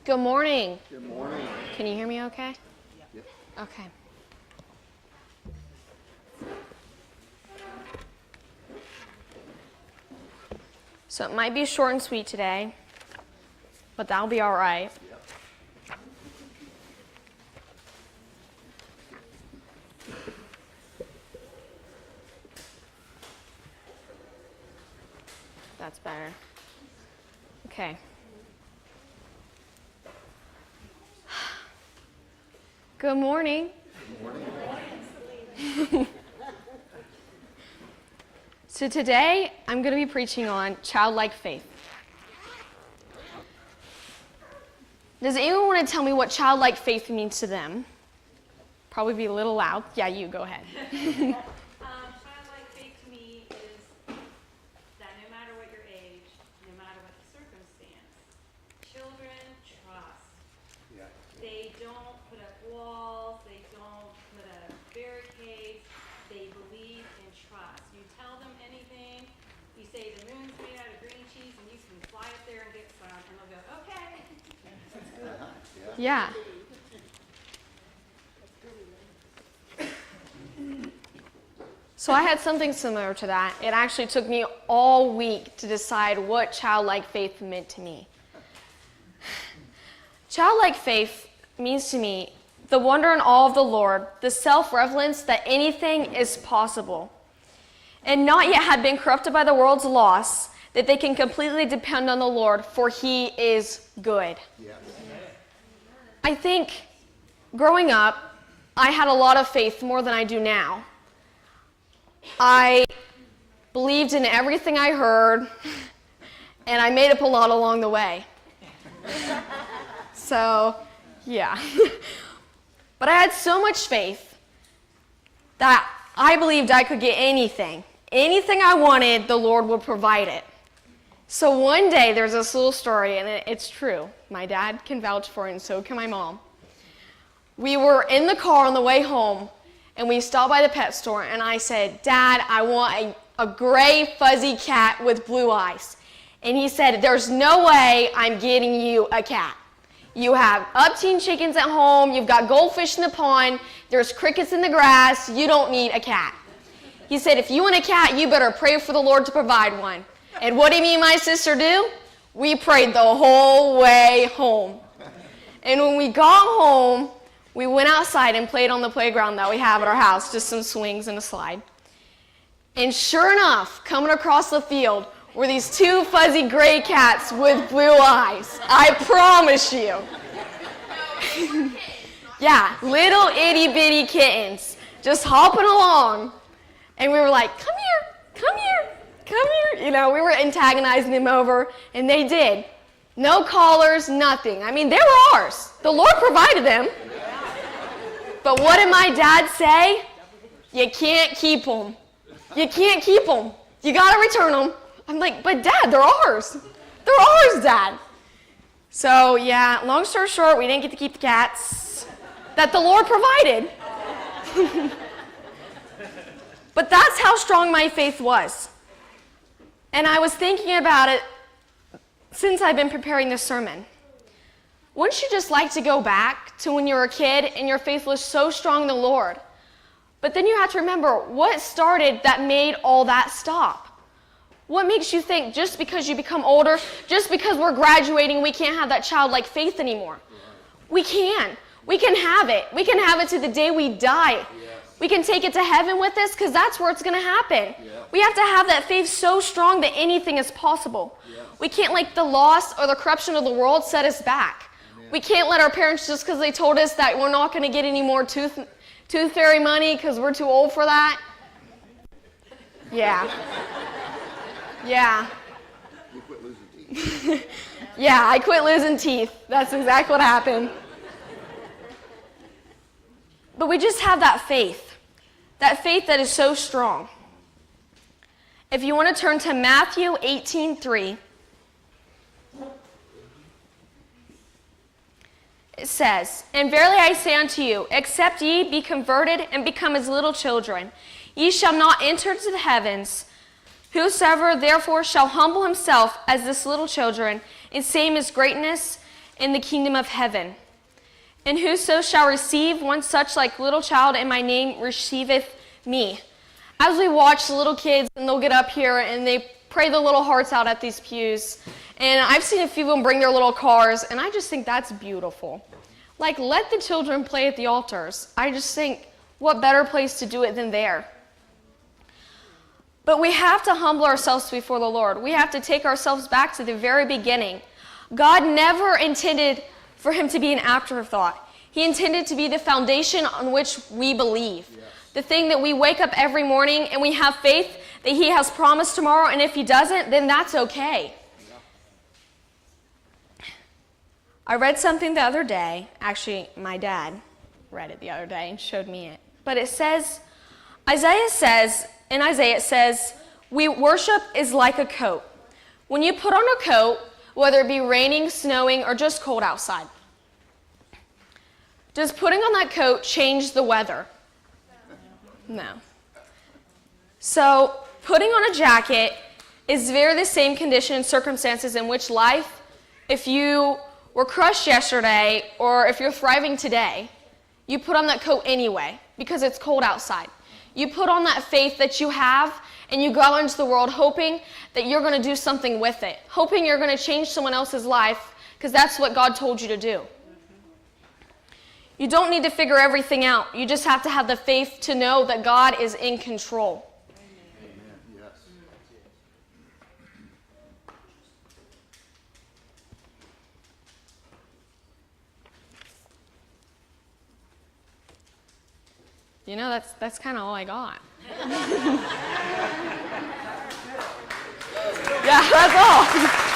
Good morning. Good morning. Can you hear me okay? Yep. Okay. So it might be short and sweet today, but that'll be all right. Yep. That's better. Okay. Good morning. Good morning. So today, I'm going to be preaching on childlike faith. Does anyone want to tell me what childlike faith means to them? Probably be a little loud. Yeah, you, go ahead. Childlike faith to me is that no matter what your age, no matter what the circumstance, children trust. Yeah. They don't put up walls, they don't put up barricades, they believe and trust. You tell them anything, you say the moon's made out of green cheese and you can fly up there and get some, and they'll go, okay. Yeah. So I had something similar to that. It actually took me all week to decide what childlike faith meant to me. Childlike faith means to me the wonder and awe of the Lord, the self-reverence that anything is possible, and not yet had been corrupted by the world's loss, that they can completely depend on the Lord, for He is good. Yes. I think growing up, I had a lot of faith, more than I do now. I believed in everything I heard, and I made up a lot along the way. So, yeah. But I had so much faith that I believed I could get anything. Anything I wanted, the Lord would provide it. So one day, there's this little story, and it's true. My dad can vouch for it, and so can my mom. We were in the car on the way home, and we stopped by the pet store, and I said, Dad, I want a gray fuzzy cat with blue eyes. And he said, there's no way I'm getting you a cat. You have upteen chickens at home, you've got goldfish in the pond, there's crickets in the grass, you don't need a cat. He said, if you want a cat, you better pray for the Lord to provide one. And what did me and my sister do? We prayed the whole way home. And when we got home, we went outside and played on the playground that we have at our house, just some swings and a slide. And sure enough, coming across the field were these two fuzzy gray cats with blue eyes. I promise you. Yeah, little itty bitty kittens, just hopping along. And we were like, come here, come here, come here. You know, we were antagonizing them over, and they did. No collars, nothing. I mean, they were ours. The Lord provided them. But what did my dad say? You can't keep them. You can't keep them. You got to return them. I'm like, but Dad, they're ours. They're ours, Dad. So, yeah, long story short, we didn't get to keep the cats that the Lord provided. But that's how strong my faith was. And I was thinking about it since I've been preparing this sermon. Wouldn't you just like to go back to when you were a kid and your faith was so strong in the Lord? But then you have to remember what started that made all that stop. What makes you think just because you become older, just because we're graduating, we can't have that childlike faith anymore? We can. We can have it. We can have it to the day we die. We can take it to heaven with us because that's where it's going to happen. We have to have that faith so strong that anything is possible. We can't let the loss or the corruption of the world set us back. We can't let our parents, just because they told us that we're not going to get any more tooth fairy money because we're too old for that. Yeah. Yeah. You quit losing teeth. Yeah, I quit losing teeth. That's exactly what happened. But we just have that faith that is so strong. If you want to turn to Matthew 18:3, it says, And verily I say unto you, except ye be converted and become as little children, ye shall not enter into the heavens. Whosoever therefore shall humble himself as this little children, and same is greatness in the kingdom of heaven. And whoso shall receive one such like little child in my name receiveth me. As we watch the little kids, and they'll get up here and they pray their little hearts out at these pews. And I've seen a few of them bring their little cars, and I just think that's beautiful. Like, let the children play at the altars. I just think, what better place to do it than there? But we have to humble ourselves before the Lord. We have to take ourselves back to the very beginning. God never intended for him to be an afterthought. He intended to be the foundation on which we believe. Yes. The thing that we wake up every morning and we have faith that he has promised tomorrow, and if he doesn't, then that's okay. Yeah. I read something the other day. Actually, my dad read it the other day and showed me it. But it says, Isaiah it says, we worship is like a coat. When you put on a coat, whether it be raining, snowing, or just cold outside, does putting on that coat change the weather? No. So putting on a jacket is very the same condition and circumstances in which life, if you were crushed yesterday or if you're thriving today, you put on that coat anyway because it's cold outside. You put on that faith that you have and you go out into the world hoping that you're going to do something with it, hoping you're going to change someone else's life because that's what God told you to do. You don't need to figure everything out. You just have to have the faith to know that God is in control. Amen. Yes. You know, that's kind of all I got. Yeah, that's all.